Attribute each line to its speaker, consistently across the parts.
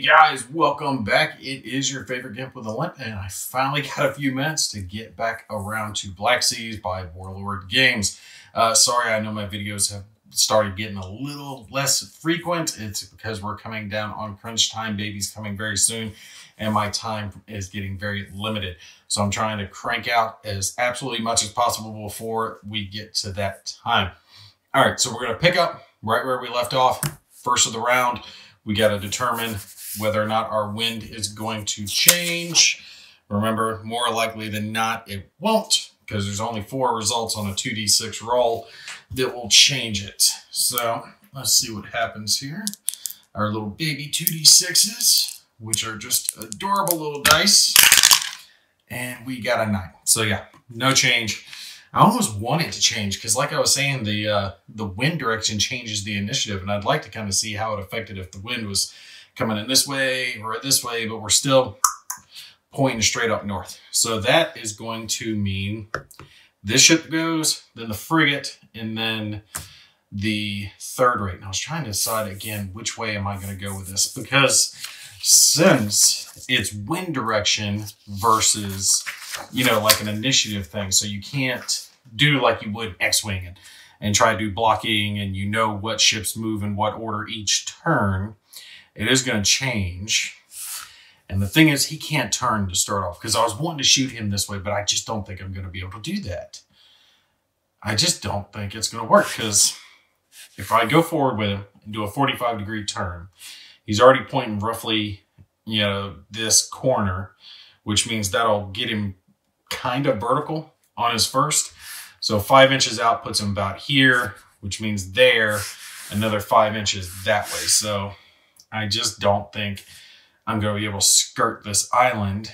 Speaker 1: guys, welcome back. It is your favorite Gimp with a Limp, and I finally got a few minutes to get back around to Black Seas by Warlord Games. Sorry, I know my videos have started getting a little less frequent. It's because we're coming down on crunch time. Baby's coming very soon, and my time is getting very limited. So I'm trying to crank out as absolutely much as possible before we get to that time. All right, so we're going to pick up right where we left off. First of the round, we got to determine whether or not our wind is going to change. Remember, more likely than not, it won't, because there's only 4 results on a 2d6 roll that will change it. So let's see what happens here. Our little baby 2d6s, which are just adorable little dice. And we got a 9. So yeah, no change. I almost want it to change because, like I was saying, the wind direction changes the initiative, and I'd like to kind of see how it affected if the wind was coming in this way or this way, but we're still pointing straight up north. So that is going to mean this ship goes, then the frigate, and then the third rate. And I was trying to decide again, which way am I going to go with this? Because since it's wind direction versus, you know, like an initiative thing, so you can't do like you would X-Wing and try to do blocking, and you know what ships move in what order each turn. It is going to change. And the thing is, he can't turn to start off, because I was wanting to shoot him this way, but I just don't think I'm going to be able to do that. I just don't think it's going to work, because if I go forward with him and do a 45-degree turn, he's already pointing roughly, you know, this corner, which means that'll get him kind of vertical on his first. So 5 inches out puts him about here, which means there, another 5 inches that way. So I just don't think I'm going to be able to skirt this island.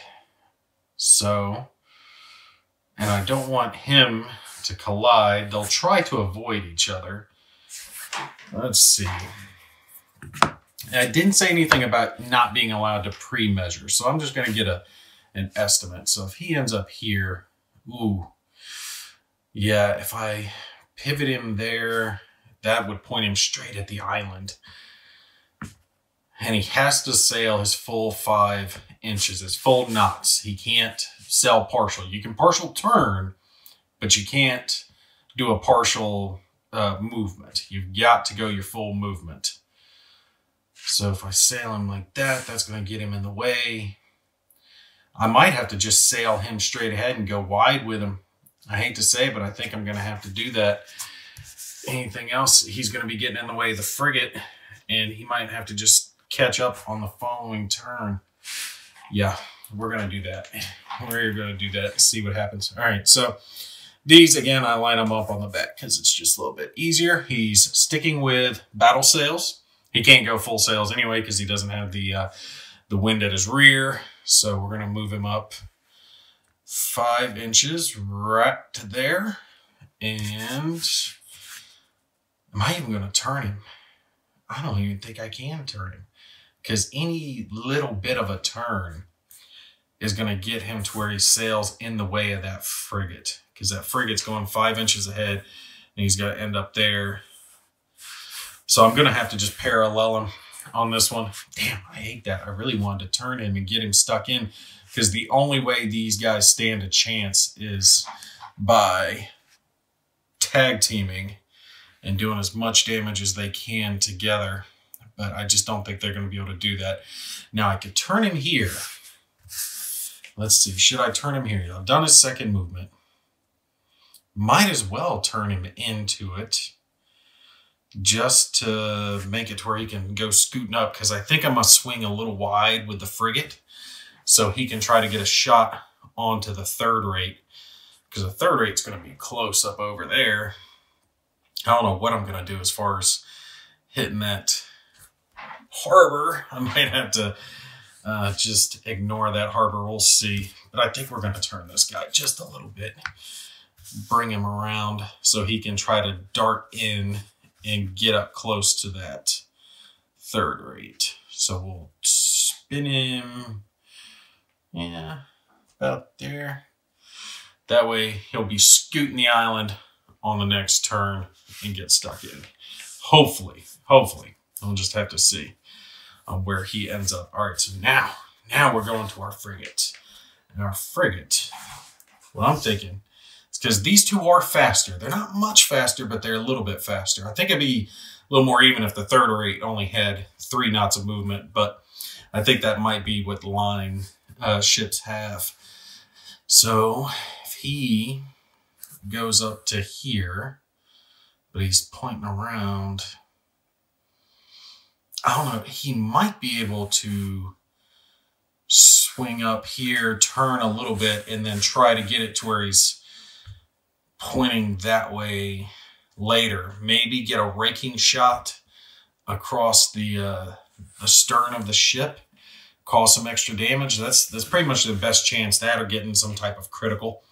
Speaker 1: So, and I don't want him to collide. They'll try to avoid each other. Let's see. I didn't say anything about not being allowed to pre-measure, so I'm just going to get an estimate. So if he ends up here, ooh, yeah, if I pivot him there, that would point him straight at the island. And he has to sail his full 5 inches, his full knots. He can't sail partial. You can partial turn, but you can't do a partial movement. You've got to go your full movement. So if I sail him like that, that's going to get him in the way. I might have to just sail him straight ahead and go wide with him. I hate to say, but I think I'm going to have to do that. Anything else, he's going to be getting in the way of the frigate, and he might have to just catch up on the following turn. Yeah, we're going to do that. We're going to do that and see what happens. All right, so these, again, I line them up on the back because it's just a little bit easier. He's sticking with battle sails. He can't go full sails anyway because he doesn't have the wind at his rear. So we're going to move him up 5 inches right to there. And am I even going to turn him? I don't even think I can turn him, because any little bit of a turn is going to get him to where he sails in the way of that frigate, because that frigate's going 5 inches ahead and he's got to end up there. So I'm going to have to just parallel him on this one. Damn, I hate that. I really wanted to turn him and get him stuck in, because the only way these guys stand a chance is by tag teaming and doing as much damage as they can together. But I just don't think they're going to be able to do that. Now I could turn him here. Let's see. Should I turn him here? I've done his second movement. Might as well turn him into it, just to make it to where he can go scooting up, because I think I'm going to swing a little wide with the frigate so he can try to get a shot onto the third rate, because the third rate's going to be close up over there. I don't know what I'm going to do as far as hitting that harbor. I might have to just ignore that harbor. We'll see. But I think we're going to turn this guy just a little bit, bring him around so he can try to dart in and get up close to that third rate. So we'll spin him, yeah, about there. That way he'll be scooting the island on the next turn and get stuck in. Hopefully. I'll just have to see. on where he ends up. All right, so now we're going to our frigate. And our frigate, what I'm thinking, is because these two are faster. They're not much faster, but they're a little bit faster. I think it'd be a little more even if the third rate only had 3 knots of movement, but I think that might be what line ships have. So if he goes up to here, but he's pointing around, I don't know, he might be able to swing up here, turn a little bit, and then try to get it to where he's pointing that way later. Maybe get a raking shot across the stern of the ship, cause some extra damage. That's pretty much the best chance, that or getting some type of critical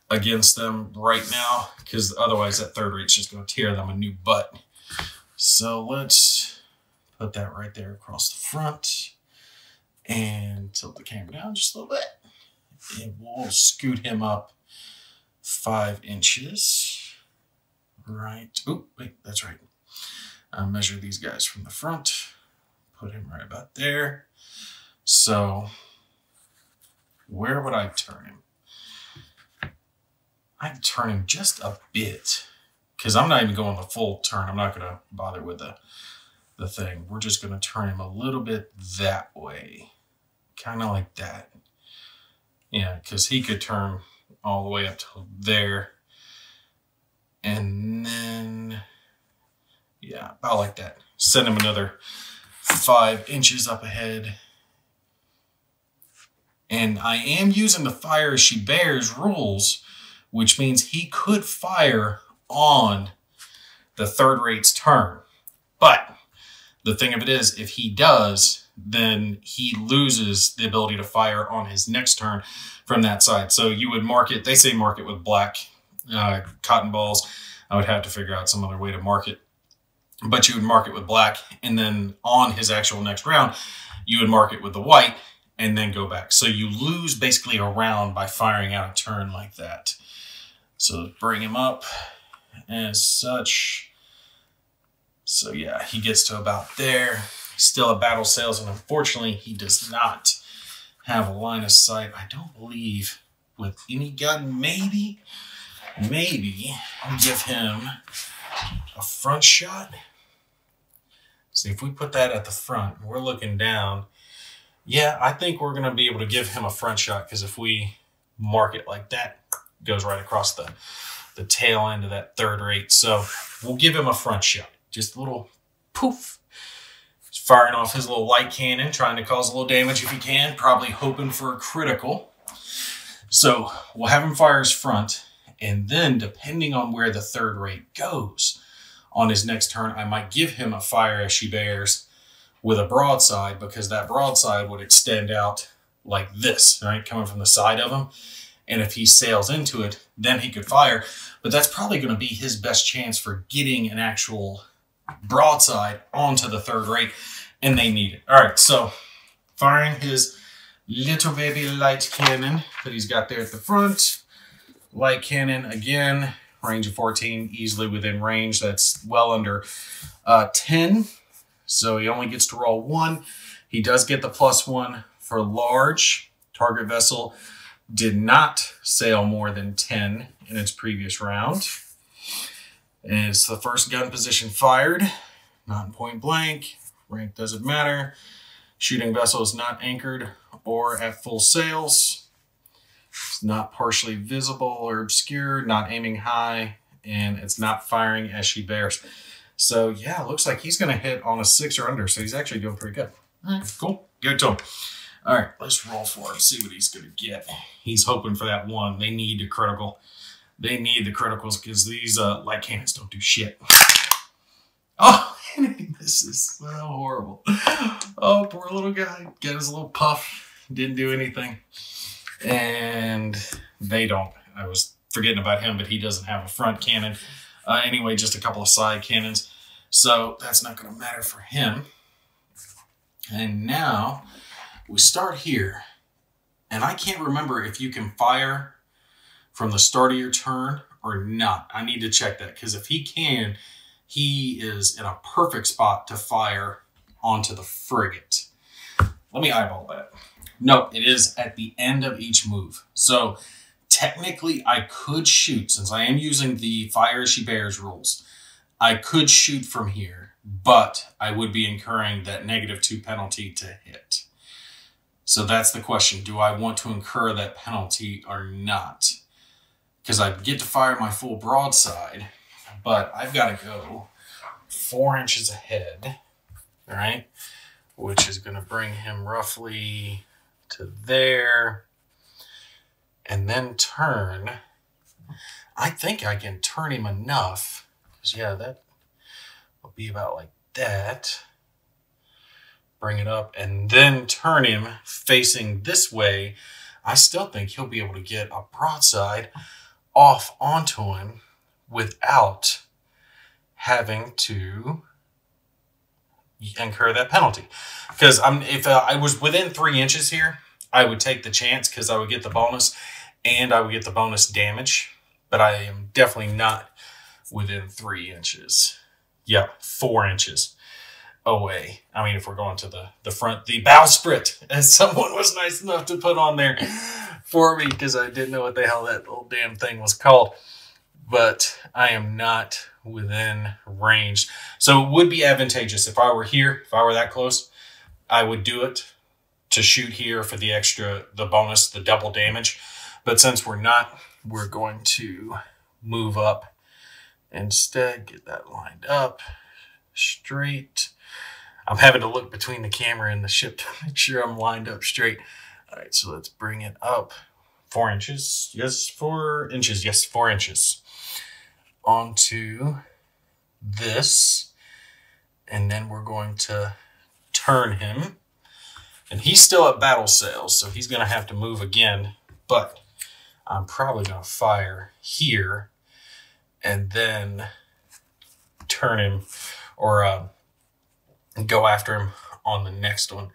Speaker 1: against them right now, because otherwise that third rate's just going to tear them a new butt. So let's put that right there across the front and tilt the camera down just a little bit. And we'll scoot him up 5 inches. Right. Oh, wait, that's right. I'll measure these guys from the front. Put him right about there. So where would I turn him? I'd turn him just a bit, because I'm not even going the full turn. I'm not going to bother with the thing. We're just going to turn him a little bit that way. Kind of like that. Yeah, because he could turn all the way up to there. And then, yeah, about like that. Send him another 5 inches up ahead. And I am using the fire as she bears rules, which means he could fire on the third rate's turn. But the thing of it is, if he does, then he loses the ability to fire on his next turn from that side. So you would mark it, they say mark it with black cotton balls. I would have to figure out some other way to mark it. But you would mark it with black, and then on his actual next round, you would mark it with the white, and then go back. So you lose basically a round by firing out a turn like that. So bring him up as such. So yeah, he gets to about there. Still a battle sails, and unfortunately he does not have a line of sight. I don't believe with any gun. Maybe give him a front shot. See, if we put that at the front, we're looking down. Yeah, I think we're going to be able to give him a front shot, because if we mark it like that, it goes right across the tail end of that third rate. So we'll give him a front shot. Just a little poof. He's firing off his little light cannon, trying to cause a little damage if he can, probably hoping for a critical. So we'll have him fire his front, and then depending on where the third rate goes on his next turn, I might give him a fire as she bears with a broadside, because that broadside would extend out like this, right, coming from the side of him. And if he sails into it, then he could fire. But that's probably going to be his best chance for getting an actual broadside onto the third rate, and they need it. All right, so firing his little baby light cannon that he's got there at the front. Light cannon, again, range of 14, easily within range. That's well under 10. So he only gets to roll 1. He does get the +1 for large. Target vessel did not sail more than 10 in its previous round. And it's the first gun position fired. Not in point blank. Rank doesn't matter. Shooting vessel is not anchored or at full sails. It's not partially visible or obscured. Not aiming high. And it's not firing as she bears. So, yeah, it looks like he's going to hit on a 6 or under, so he's actually doing pretty good. All right, cool. Good to him. All right, let's roll for him, see what he's going to get. He's hoping for that 1. They need a critical. They need the criticals, because these light cannons don't do shit. Oh, and he misses. So horrible. Oh, poor little guy. Got his little puff. Didn't do anything. And they don't. I was forgetting about him, but he doesn't have a front cannon. Anyway, just a couple of side cannons. So that's not going to matter for him. And now we start here. And I can't remember if you can fire from the start of your turn or not. I need to check that, because if he can, he is in a perfect spot to fire onto the frigate. Let me eyeball that. No, it is at the end of each move. So technically I could shoot, since I am using the fire as she bears rules, I could shoot from here, but I would be incurring that -2 penalty to hit. So that's the question. Do I want to incur that penalty or not? Because I get to fire my full broadside, but I've got to go 4 inches ahead, right? Which is going to bring him roughly to there. And then turn. I think I can turn him enough. Because, yeah, that will be about like that. Bring it up and then turn him facing this way. I still think he'll be able to get a broadside off onto him without having to incur that penalty. Because if I was within 3 inches here, I would take the chance because I would get the bonus and I would get the bonus damage. But I am definitely not within 3 inches. Yeah, 4 inches away. I mean, if we're going to the front, the bowsprit, as someone was nice enough to put on there for me because I didn't know what the hell that little damn thing was called. But I am not within range. So it would be advantageous if I were here, if I were that close, I would do it to shoot here for the extra, the bonus, the double damage. But since we're not, we're going to move up instead, get that lined up straight. I'm having to look between the camera and the ship to make sure I'm lined up straight. All right, so let's bring it up 4 inches. Yes, 4 inches. Yes, 4 inches. Onto this. And then we're going to turn him. And he's still at battle sails, so he's going to have to move again. But I'm probably going to fire here and then turn him or go after him on the next one.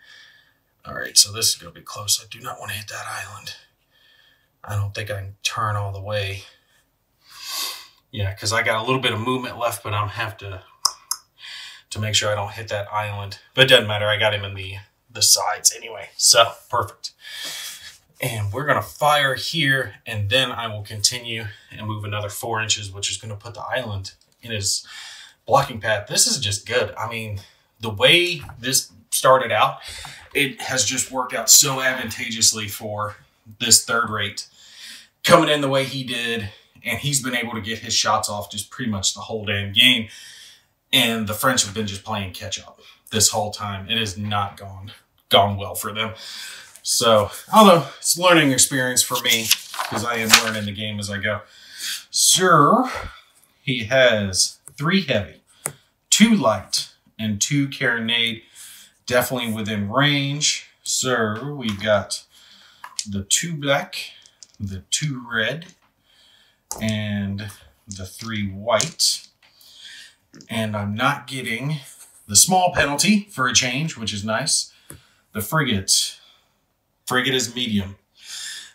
Speaker 1: All right, so this is going to be close. I do not want to hit that island. I don't think I can turn all the way. Yeah, because I got a little bit of movement left, but I'm have to make sure I don't hit that island. But it doesn't matter. I got him in the sides anyway. So, perfect. And we're going to fire here, and then I will continue and move another 4 inches, which is going to put the island in his blocking path. This is just good. I mean, the way this started out, it has just worked out so advantageously for this third rate coming in the way he did, and he's been able to get his shots off just pretty much the whole damn game. And the French have been just playing catch up this whole time. It has not gone well for them. So, although it's a learning experience for me, because I am learning the game as I go. Sir, he has 3 heavy, 2 light, and 2 carronade, definitely within range. Sir, we've got the 2 black, the 2 red, and the 3 white. And I'm not getting the small penalty for a change, which is nice. The frigate. Frigate is medium.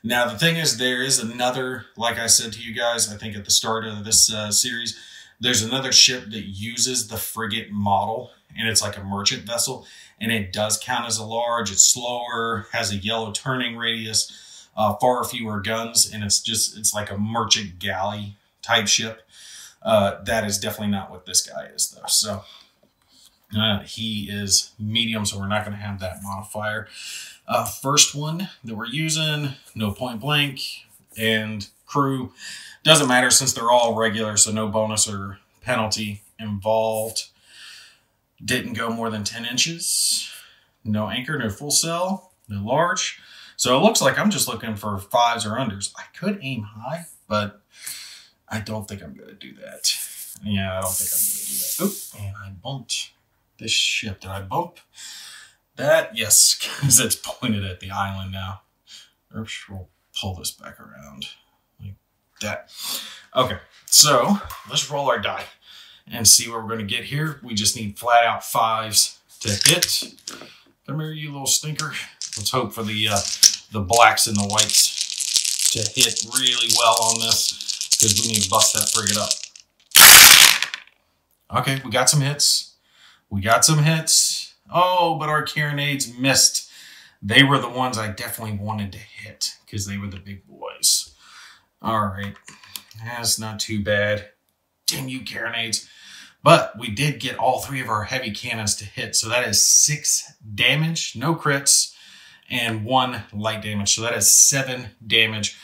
Speaker 1: Now, the thing is, there is another, like I said to you guys, I think at the start of this series, there's another ship that uses the frigate model, and it's like a merchant vessel, and it does count as a large. It's slower, has a yellow turning radius, far fewer guns, and it's like a merchant galley type ship. That is definitely not what this guy is, though. So he is medium, so we're not going to have that modifier. First one that we're using, no point blank, and crew. Doesn't matter since they're all regular, so no bonus or penalty involved. Didn't go more than 10 inches. No anchor, no full sail, no large. So it looks like I'm just looking for 5s or unders. I could aim high, but I don't think I'm going to do that. Yeah, I don't think I'm going to do that. Oop, and I bumped this ship. Did I bump that? Yes, because it's pointed at the island now. Oops, we'll pull this back around like that. Okay, so let's roll our die and see what we're going to get here. We just need flat out 5s to hit. Come here, you little stinker. Let's hope for the blacks and the whites to hit really well on this, because we need to bust that frigate up. Okay, we got some hits. We got some hits. Oh, but our carronades missed. They were the ones I definitely wanted to hit because they were the big boys. All right. That's not too bad. Damn you, carronades. But we did get all 3 of our heavy cannons to hit. So that is 6 damage, no crits, and 1 light damage. So that is 7 damage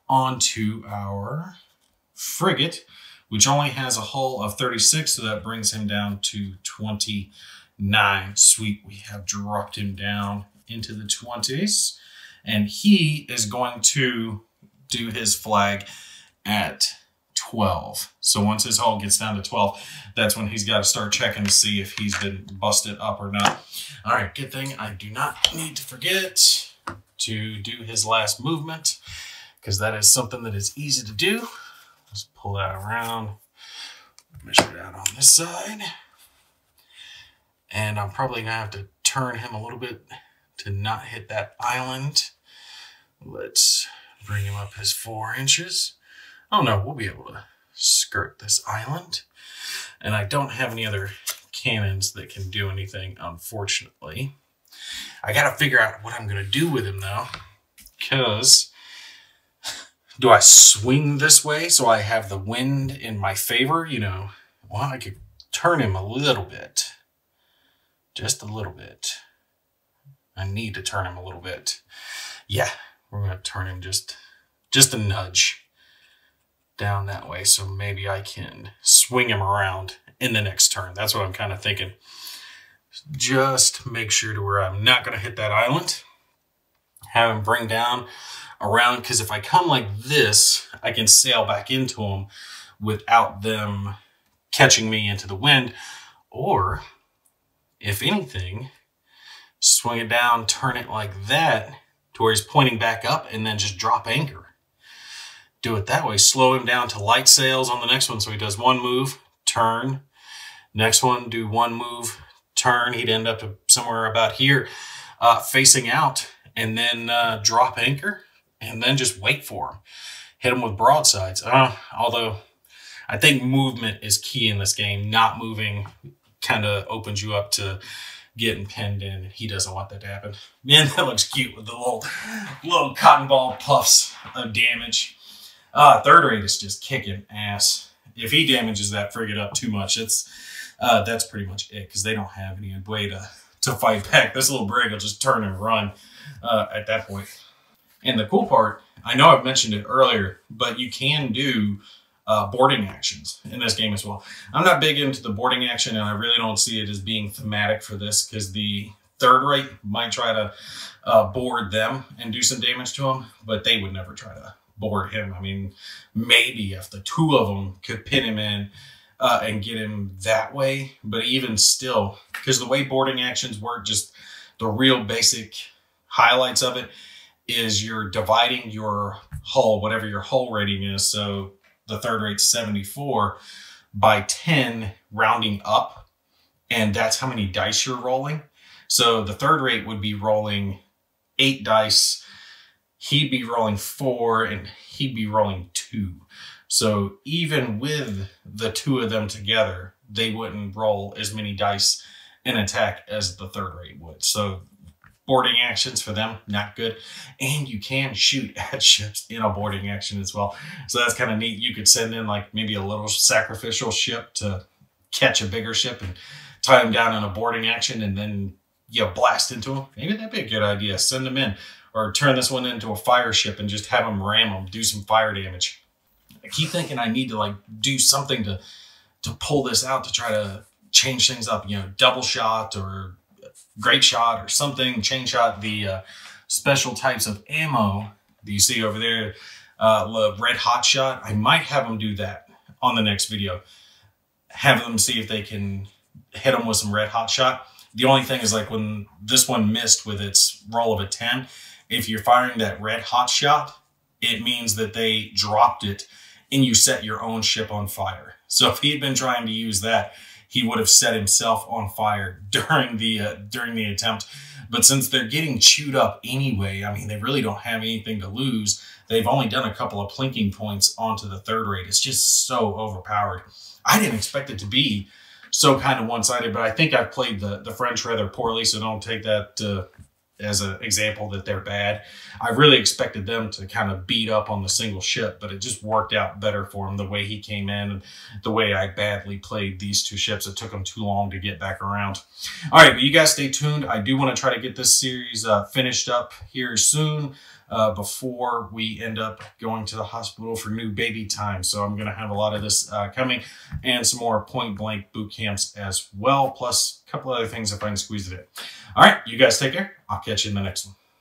Speaker 1: onto our frigate, which only has a hull of 36. So that brings him down to 29. Sweet. We have dropped him down into the 20s. And he is going to do his flag at 12. So once his hull gets down to 12, that's when he's got to start checking to see if he's been busted up or not. All right, good thing I do not need to forget to do his last movement, because that is something that is easy to do. Let's pull that around, measure it out on this side. And I'm probably going to have to turn him a little bit to not hit that island. Let's bring him up his 4 inches. Oh no, we'll be able to skirt this island. And I don't have any other cannons that can do anything, unfortunately. I gotta figure out what I'm gonna do with him though. Because do I swing this way so I have the wind in my favor? You know, well, I could turn him a little bit. Just a little bit. I need to turn him a little bit. Yeah, we're gonna turn him just a nudge down that way, so maybe I can swing him around in the next turn. That's what I'm kind of thinking. Just make sure to where I'm not going to hit that island. Have him bring down around, because if I come like this, I can sail back into them without them catching me into the wind. Or, if anything, swing it down, turn it like that to where he's pointing back up, and then just drop anchor. Do it that way. Slow him down to light sails on the next one. So he does 1 move, turn. Next one, do 1 move, turn. He'd end up to somewhere about here, facing out, and then drop anchor, and then just wait for him. Hit him with broadsides. Although I think movement is key in this game. Not moving kind of opens you up to getting pinned in. He doesn't want that to happen. Man, that looks cute with the little cotton ball puffs of damage. Third rate is just kicking ass. If he damages that frigate up too much, that's pretty much it, because they don't have any way to fight back. This little brig will just turn and run at that point. And the cool part, I know I've mentioned it earlier, but you can do boarding actions in this game as well. I'm not big into the boarding action, and I really don't see it as being thematic for this, because the third rate might try to board them and do some damage to them, but they would never try to board him. I mean, maybe if the 2 of them could pin him in and get him that way, but even still, because the way boarding actions work, just the real basic highlights of it is you're dividing your hull, whatever your hull rating is. So the third rate's 74 by 10, rounding up, and that's how many dice you're rolling. So the third rate would be rolling 8 dice. He'd be rolling 4, and he'd be rolling 2. So even with the 2 of them together, they wouldn't roll as many dice in attack as the third rate would. So boarding actions for them, not good. And you can shoot at ships in a boarding action as well. So that's kind of neat. You could send in like maybe a little sacrificial ship to catch a bigger ship and tie them down in a boarding action, and then you blast into them. Maybe that'd be a good idea. Send them in. Or turn this one into a fire ship and just have them ram them, do some fire damage. I keep thinking I need to like do something to pull this out, to try to change things up. You know, double shot or great shot or something. Chain shot, the special types of ammo that you see over there. Red hot shot. I might have them do that on the next video. Have them see if they can hit them with some red hot shot. The only thing is, like, when this one missed with its roll of a 10, if you're firing that red hot shot, it means that they dropped it and you set your own ship on fire. So if he had been trying to use that, he would have set himself on fire during the attempt. But since they're getting chewed up anyway, I mean, they really don't have anything to lose. They've only done a couple of plinking points onto the third rate. It's just so overpowered. I didn't expect it to be so kind of one-sided, but I think I've played the French rather poorly, so don't take that as an example that they're bad. I really expected them to kind of beat up on the single ship, but it just worked out better for him the way he came in and the way I badly played these two ships. It took them too long to get back around. All right, but you guys stay tuned. I do want to try to get this series finished up here soon before we end up going to the hospital for new baby time. So I'm going to have a lot of this coming and some more point blank boot camps as well, plus a couple other things if I can squeeze it in. All right, you guys take care. I'll catch you in the next one.